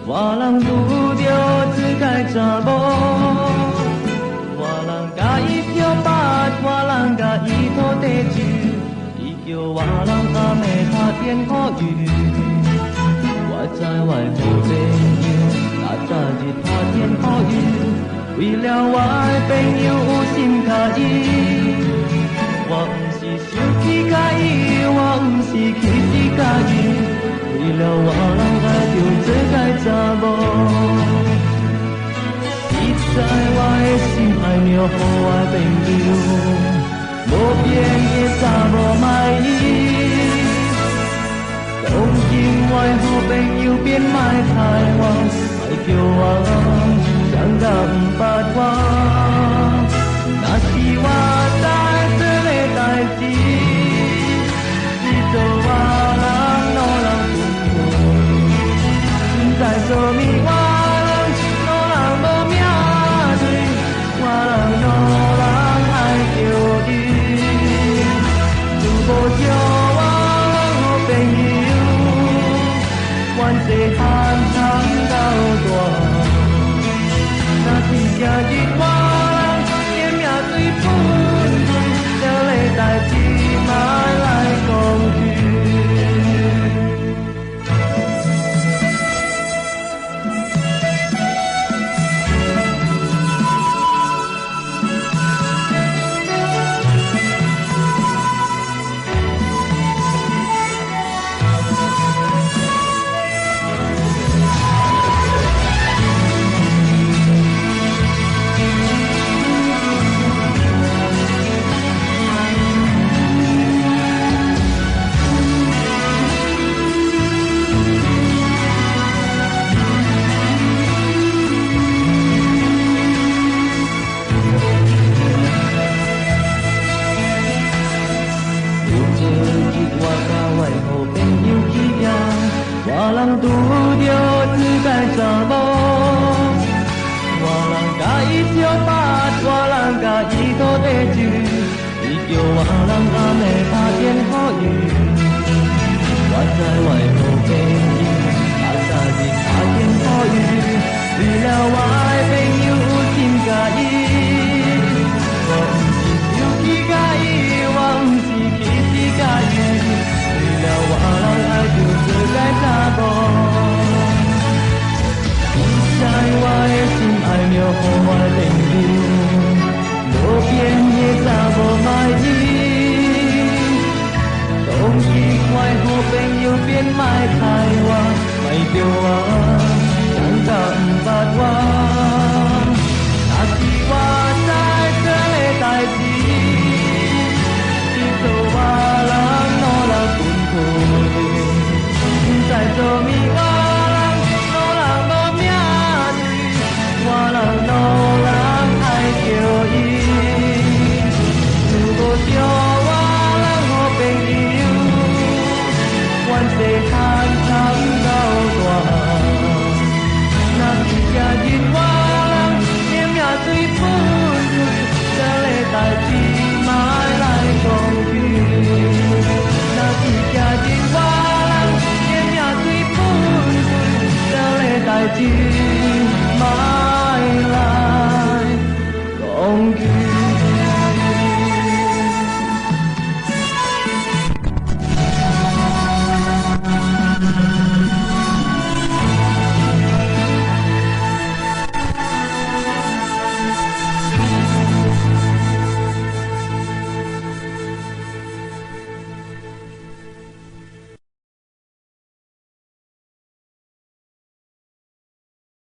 我人拄着一个查某，我人甲伊跳八，我人甲伊讨地主，伊叫我人暗暝打电话语。我知我的好朋友，哪早日打电话语，为了我的朋友有心甲伊。我不是生气甲伊，我不是气死甲伊。为了我人爱着这个查某，伊知我的心爱着予我的朋友，无变的查某卖伊。从今我的好朋友变卖太我，卖叫我想甲不捌我。若是我知这个代志，是做我人路人。在做咪我人路人无命对，我人路人爱着伊，如无着我人好朋友，阮这汉通到大。若是今日我人的命对分开，这个代志莫来讲去。我人拄着一个查某，我人甲伊相八，我人甲伊讨地主，伊叫我人暗暝打电话语。我知我的好朋友，哪早日打电话语，为了我的朋友有心甲伊。我不是生气甲伊，我不是气死甲伊。为了我人爱着这个查某，伊知我的心爱着予我的朋友，无变的查某卖伊。当时我的好朋友变卖太我，卖着我，想甲不捌我。